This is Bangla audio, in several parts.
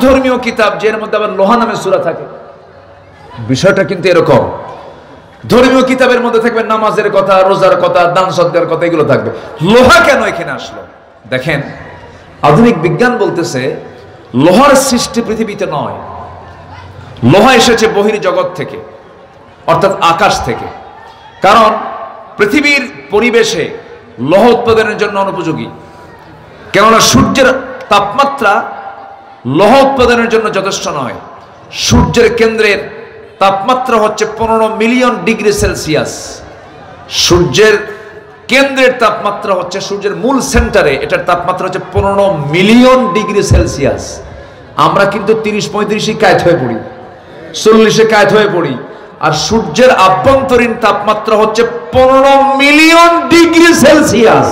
ধর্মীয় কিতাব যের মধ্যে আবার লোহা নামে সূরা থাকে। বিষয়টা কিন্তু এরকম, ধর্মীয় কিতাবের মধ্যে থাকবে নামাজের কথা, রোজার কথা, দান সদকার কথা, এগুলো থাকবে। লোহা কেন এখানে আসলো? দেখেন, আধুনিক বিজ্ঞান বলতেছে লোহার সৃষ্টি পৃথিবীতে নয়, লোহা এসেছে বহির্জগৎ থেকে, অর্থাৎ আকাশ থেকে। কারণ পৃথিবীর পরিবেশে লোহা উৎপাদনের জন্য অনুপযোগী, কেননা সূর্যের তাপমাত্রা লোহা উৎপাদনের জন্য যথেষ্ট নয়। সূর্যের কেন্দ্রের তাপমাত্রা হচ্ছে 15 মিলিয়ন ডিগ্রি সেলসিয়াস। সূর্যের কেন্দ্রের তাপমাত্রা হচ্ছে, সূর্যের মূল সেন্টারে এটার তাপমাত্রা হচ্ছে 15 মিলিয়ন ডিগ্রি সেলসিয়াস। আমরা কিন্তু 30-35 কায়েত হয়ে পড়ি, 40 কায়েত হয়ে পড়ি, আর সূর্যের আভ্যন্তরীণ তাপমাত্রা হচ্ছে 15 মিলিয়ন ডিগ্রি সেলসিয়াস।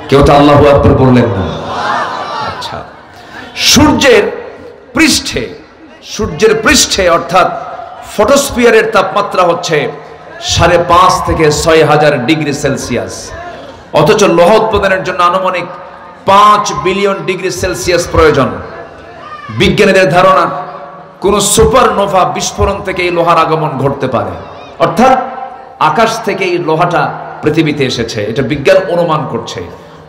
কেউ তো আল্লাহু আকবার বললেন না? আচ্ছা, সূর্যের পৃষ্ঠে অর্থাৎ ফটোস্ফিয়ারের তাপমাত্রা হচ্ছে 5.5 থেকে 6,000 ডিগ্রি সেলসিয়াস। অথচ লোহা উৎপাদনের জন্য আনুমানিক 5 বিলিয়ন ডিগ্রি সেলসিয়াস প্রয়োজন। বিজ্ঞানীদের ধারণা কোন সুপারনোভা বিস্ফোরণ থেকে এই লোহার আগমন ঘটতে পারে, অর্থাৎ আকাশ থেকে এই লোহাটা পৃথিবীতে এসেছে, এটা বিজ্ঞান অনুমান করছে।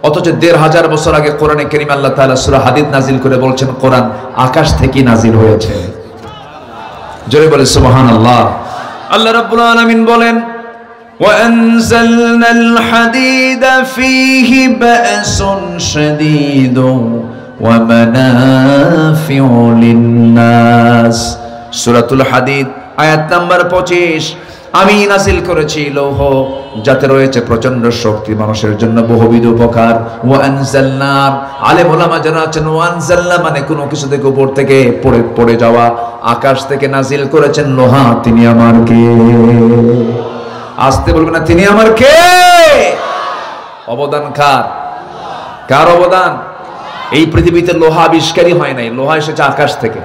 অথচ 1500 বছর আগে কোরআনে কারীম আল্লাহ তাআলা সূরা হাদীদ নাজিল করে বলছেন কোরআন আকাশ থেকে নাজিল হয়েছে। জোরে বলে সুবহানাল্লাহ। আল্লাহ রাব্বুল আলামিন বলেন وَأَنزَلْنَا الْحَدِيدَ فِيهِ بَأْسٌ شَدِيدٌ وَمَنَافِعُ لِلنَّاسِ। সূরাতুল হাদীদ আয়াত নাম্বার 25। আমি নাজিল করেছি লৌহ যাতে রয়েছে প্রচন্ড শক্তি, মানুষের জন্য বহুবিধ উপকার। ওয়ানজালনা, আলেম ওলামা যারা আছেন, ওয়ানজালনা মানে কোনো কিছু থেকে উপর থেকে পড়ে যাওয়া, আকাশ থেকে নাজিল করেছেন লোহা। তিনি আমার কে? আসতে বলবেন না, তিনি আমার কে? অবদান কার? কার অবদান? এই পৃথিবীতে লোহা আবিষ্কারই হয় নাই, লোহা এসেছে আকাশ থেকে।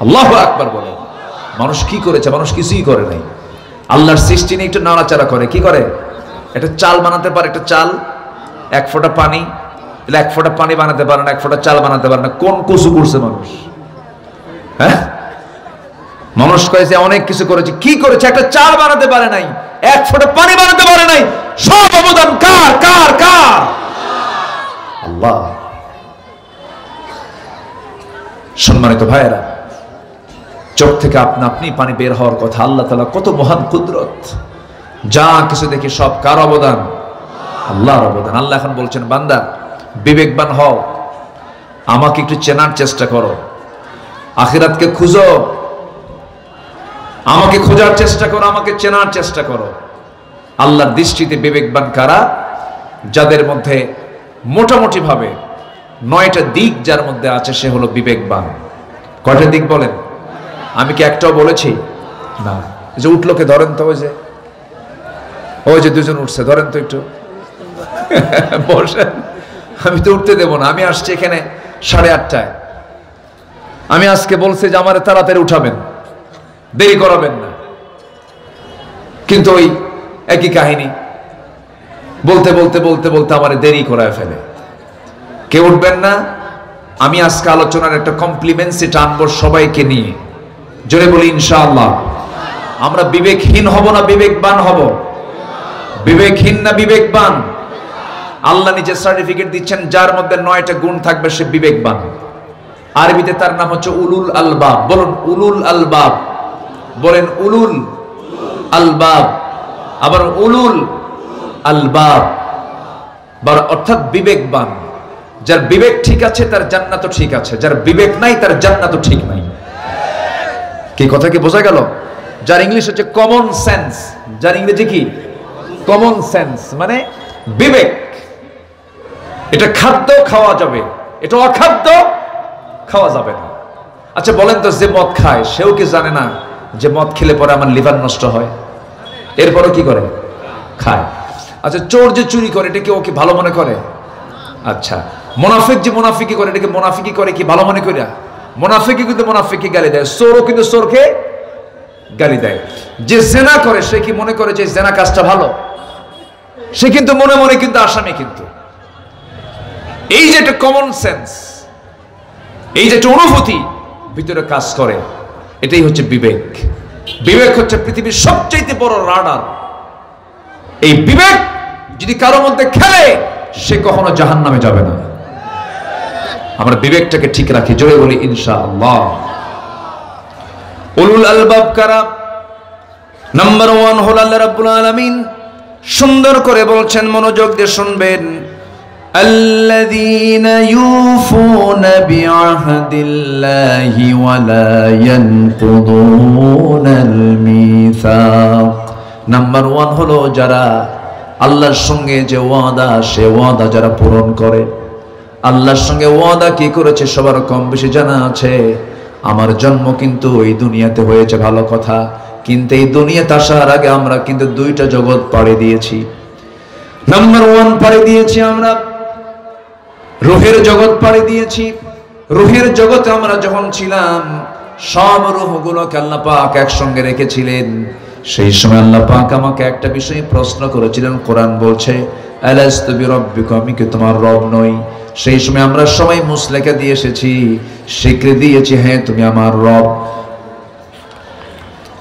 আল্লাহু আকবার বলে। মানুষ কি করেছে? মানুষ কিছুই করে নাই। আল্লাহর সৃষ্টি নিয়ে একটু নাড়াচাড়া করে। কি করে? একটা চাল বানাতে পারে, একটা চাল, 1 ফোঁটা পানি, 1 ফোঁটা পানি বানাতে পারে না, 1 ফোঁটা চাল বানাতে পারে না। কোন কসু করছে মানুষ? হ্যাঁ, মানুষ কয়েছে অনেক কিছু করেছে। কি করেছে? একটা চাল বানাতে পারে নাই, 1 ফোঁটা পানি বানাতে পারে নাই। সব অবদান কার? কার? কার? আল্লাহ। সম্মানিত ভাইয়েরা, চোখ থেকে আপনি পানি বের হওয়ার কথা। আল্লাহ তাআলা কত মহান কুদরত, যা কিছু দেখি সব কার অবদান? আল্লাহর অবদান। আল্লাহ এখন বলছেন বান্দা বিবেকবান হও, আমাকে একটু চেনার চেষ্টা করো, আখিরাতকে খুঁজো, আমাকে খোঁজার চেষ্টা করো, আমাকে চেনার চেষ্টা করো। আল্লাহর দৃষ্টিতে বিবেকবান কারা? যাদের মধ্যে মোটামুটি ভাবে 9টা দিক যার মধ্যে আছে সে হলো বিবেকবান। কয়টা দিক বলেন? আমি কি একটাও বলেছি? না। যে উঠলোকে ধরেন তো, ওই যে দুজন উঠছে, ধরেন তো একটু, বসেন। আমি তো উঠতে দেব না। আমি আসছি এখানে 8:30টায়। আমি আজকে বলছি যে আমারে তাড়াতাড়ি উঠাবেন, দেরি করাবেন না, কিন্তু ওই একই কাহিনী বলতে বলতে বলতে বলতে আমারে দেরি করায় ফেলে। কেউ উঠবেন না। আমি আজকে আলোচনার একটা কমপ্লিমেন্টসি টানবো সবাইকে নিয়ে। জোরে বলি ইনশাআল্লাহ। আমরা বিবেকহীন হব না বিবেকবান হব? বিবেকহীন না বিবেকবান? আল্লাহ নিজে সার্টিফিকেট দিচ্ছেন যার মধ্যে 9টা গুণ থাকবে সে বিবেকবান। আরবিতে তার নাম হচ্ছে উলুল আলবাব। বলুন উলুল আলবাব, বলেন উলুল আলবাব, আবার উলুল আলবাব, অর্থাৎ বিবেকবান। যার বিবেক ঠিক আছে তার জান্নাতও ঠিক আছে, যার বিবেক নাই তার জান্নাতও ঠিক নাই। কি কথা কি বোঝা গেল? যার ইংলিশ হচ্ছে কমন সেন্স, যার ইংরেজি কি? কমন সেন্স, মানে বিবেক। এটা খাদ্য খাওয়া যাবে, এটা অখাদ্য খাওয়া যাবে না। আচ্ছা বলেন তো, যে মদ খায় সেও কি জানে না যে মদ খেলে পরে আমার লিভার নষ্ট হয়? এরপরও কি করে? খায়। আচ্ছা চোর যে চুরি করে এটা কি ও কি ভালো মনে করে? আচ্ছা মুনাফিক যে মুনাফিকি করে এটাকে মুনাফিকি করে কি ভালো মনে করে? মুনাফিকি কিন্তু মুনাফিকি গালি দেয়, চোরও কিন্তু চোরকে গালি দেয়। যে জেনা করে সে কি মনে করে যে জেনা কাজটা ভালো? সে কিন্তু মনে মনে কিন্তু আসামি। কিন্তু এই যে একটা কমন সেন্স, এই যে একটা অনুভূতি ভিতরে কাজ করে, এটাই হচ্ছে বিবেক। বিবেক হচ্ছে পৃথিবীর সবচেয়ে বড় রাডার। এই বিবেক যদি কারো মধ্যে খেলে, সে কখনো জাহান্নামে যাবে না। আমরা বিবেকটাকে ঠিক রাখি, জোরে বলি ইনশাআল্লাহ। উলুল আলবাব কারা? নাম্বার 1 হল আল্লাহ রাব্বুল আলামিন সুন্দর করে বলছেন, মনোযোগ দিয়ে শুনবেন, আল্লাযীনা ইউফুনা বিআহদিল্লাহি ওয়া লা ইয়ানকুদুনাল মিসাক। নাম্বার 1 হলো যারা আল্লাহর সঙ্গে যে ওয়াদা, সে ওয়াদা যারা পূরণ করে। আল্লাহর সঙ্গে ওয়াদা কি করেছে সবার কম বেশি জানা আছে। আমার জন্ম কিন্তু এই দুনিয়াতে হয়েছে, ভালো কথা, কিন্তু এই দুনিয়াতে আসার আগে আমরা কিন্তু 2টা জগৎ পাড়ি দিয়েছি। নাম্বার 1 পাড়ি দিয়েছি আমরা রূহের জগৎ পাড়ি দিয়েছি। রূহের জগতে আমরা যখন ছিলাম, সব রূহগুলোকে আল্লাহ পাক একসঙ্গে রেখেছিলেন। সেই সময় আল্লাহ পাক আমাকে একটা বিষয়ে প্রশ্ন করেছিলেন। কোরআন বলছে, আলাস্তু বিরাব্বিকুম, আমি কি তোমার রব নই? সেই সময় আমরা সবাই মুসলেখা দিয়ে এসেছি, স্বীকৃতি দিয়েছি, হ্যাঁ তুমি আমার রব।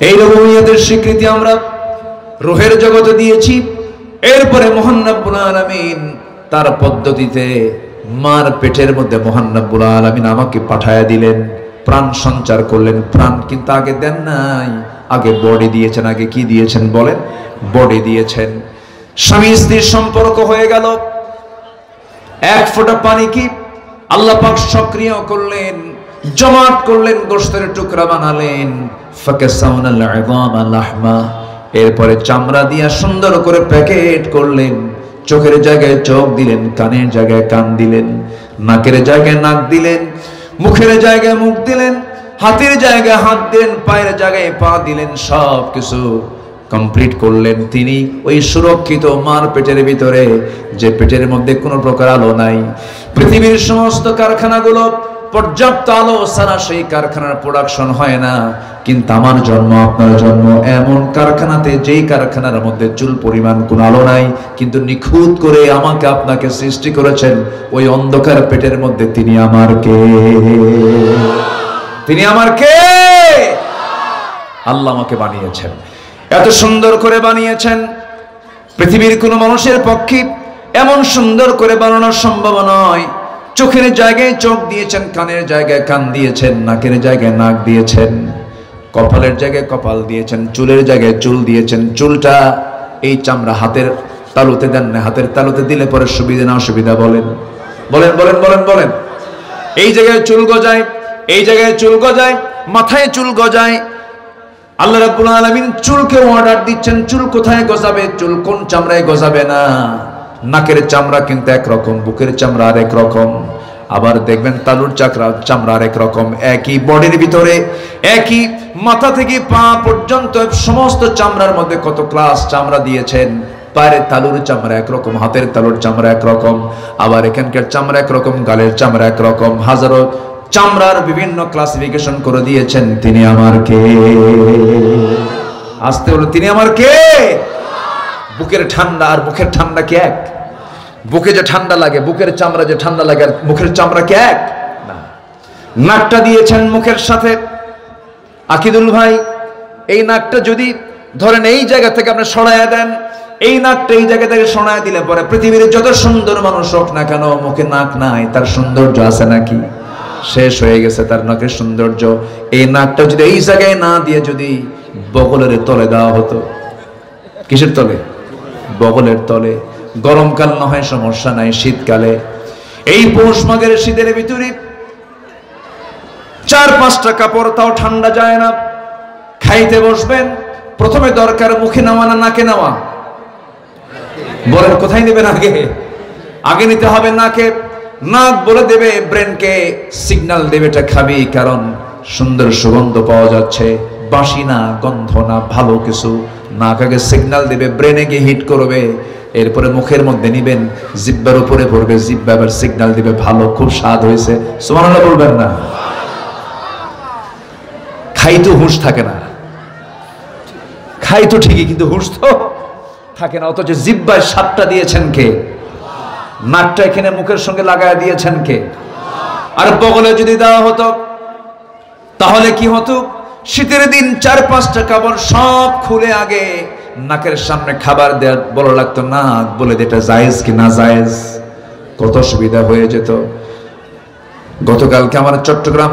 এই রুবুবিয়্যতের স্বীকৃতি আমরা রূহের জগতে দিয়েছি। এরপরে মহান রব্বুল আলামিন তার পদ্ধতিতে মার পেটের মধ্যে মহান রব্বুল আলামিন আমাকে পাঠায়া দিলেন, প্রাণ সঞ্চার করলেন। প্রাণ কিন্তু আগে দেন নাই, আগে বডি দিয়েছেন। আগে কি দিয়েছেন বলেন? বডি দিয়েছেন। স্বামী স্ত্রীর সম্পর্ক হয়ে গেল। 1 ফোঁটা পানি কি আল্লাহ পাক সক্রিয় করলেন, জমাট করলেন, গোশতের টুকরা বানালেন। ফাকাসাউনাল ইযামা লাহমা, এরপরে চামড়া দিয়া সুন্দর করে প্যাকেট করলেন। চোখের জায়গায় চোখ দিলেন, কানের জায়গায় কান দিলেন, নাকের জায়গায় নাক দিলেন, মুখের জায়গায় মুখ দিলেন, হাতের জায়গায় হাত দিলেন, পায়ের জায়গায় পা দিলেন। সব কিছু কমপ্লিট করলেন তিনি ওই সুরক্ষিত মার পেটের ভিতরে, যে পেটের মধ্যে কোনো প্রকার আলো নাই। পৃথিবীর সমস্ত কারখানাগুলো পর্যাপ্ত আলো ছাড়া সেই কারখানার প্রোডাকশন হয় না। কিন্তু আমার জন্ম, আপনার জন্ম এমন কারখানাতে, যেই কারখানার মধ্যে চুল পরিমাণ কোনো আলো নাই, কিন্তু নিখুঁত করে আমাকে আপনাকে সৃষ্টি করেছেন। ওই অন্ধকার পেটের মধ্যে তিনি আমার কে? তিনি আমার কে? আল্লাহ আমাকে বানিয়েছেন, এত সুন্দর করে বানিয়েছেন। পৃথিবীর কোনো মানুষের পক্ষে এমন সুন্দর করে বানানো সম্ভব নয়। চোখের জায়গায় চোখ দিয়েছেন, কানের জায়গায় কান দিয়েছেন, নাকের জায়গায় নাক দিয়েছেন, কপালের জায়গায় কপাল দিয়েছেন, চুলের জায়গায় চুল দিয়েছেন। চুলটা এই চামড়া হাতের তালুতে দেন না, হাতের তালুতে দিলে পরে সুবিধা না অসুবিধা বলেন? বলেন বলেন বলেন বলেন। এই জায়গায় চুল গজায়, এই জায়গায় চুল গজায়, মাথায় চুল গজায়। আল্লাহ রাব্বুল আলামিন চুলকে অর্ডার দিচ্ছেন, চুল কোথায় গজাবে, চুল কোন চামড়ায় গজাবে না। নাকের চামড়া কিন্তু একরকম, বুকের চামড়া আর এক রকম, আবার দেখবেন তালুর চামড়া আর এক রকম। একই বডির ভিতরে, একই মাথা থেকে পা পর্যন্ত সমস্ত চামড়ার মধ্যে কত ক্লাস চামড়া দিয়েছেন। পায়ের তালুর চামড়া একরকম, হাতের তালুর চামড়া একরকম, আবার এখানকার চামড়া একরকম, গালের চামড়া একরকম, হাজারো চামড়ার বিভিন্ন ক্লাসিফিকেশন করে দিয়েছেন। তিনি আমার কে? আসতে হলো, তিনি আমার কে? বুকের ঠান্ডা আর মুখের ঠান্ডা কি এক? বুকে যে ঠান্ডা লাগে, বুকের চামড়া যে ঠান্ডা লাগে, আর মুখের চামড়া কি এক? না। নাকটা দিয়েছেন মুখের সাথে। আকিদুল ভাই, এই নাকটা যদি ধরেন এই জায়গা থেকে আপনি সরাইয়া দেন, এই নাকটা এই জায়গা থেকে সরাইয়া দিলে পরে পৃথিবীর যত সুন্দর মানুষ হোক না কেন, মুখে নাক নাই, তার সৌন্দর্য আছে নাকি? শেষ হয়ে গেছে তার নাকের সৌন্দর্য। এই নাকটা যদি এই জায়গায় না দিয়ে যদি বগলের তলে দেওয়া হতো, কিসের তলে? বগলের তলে। গরমকাল না হয় সমস্যা নাই, শীতকালে এই পৌষ মাঘের শীতের ভিতরে 4-5টা কাপড়, তাও ঠান্ডা যায় না। খাইতে বসবেন, প্রথমে দরকার মুখে নেওয়া না নাকে নেওয়া? বলেন কোথায় নেবেন? আগে আগে নিতে হবে নাকে। নাক বলে দেবে ব্রেনকে, সিগন্যাল দেবে এটা খাবি, কারণ সুন্দর সুগন্ধ পাওয়া যাচ্ছে, বাসি না, গন্ধ না, ভালো কিছু। নাক আগে সিগন্যাল দেবে, ব্রেনে গিয়ে হিট করবে। এরপরে মুখের মধ্যে নিবেন, জিহ্বার উপরে পড়বে, জিহ্বা আবার সিগন্যাল দিবে, ভালো, খুব স্বাদ হয়েছে। সুবহানাল্লাহ বলবেন না? খাই তো হুঁশ থাকে না, খাই তো ঠিকই, কিন্তু হুঁশ তো থাকে না। অথচ জিহ্বায় স্বাদটা দিয়েছেন কে? নাকটা এখানে মুখের সঙ্গে লাগায় দিয়েছেন কে? আর বগলে যদি দেওয়া হতো তাহলে কি হতো? শীতের দিন 4-5টা কাপড় সব খুলে আগে নাকের সামনে খাবার দেওয়া বলা লাগতো, না বলে এটা জায়েজ কি না জায়েজ, কত সুবিধা হয়ে যেত। গতকালকে আমার চট্টগ্রাম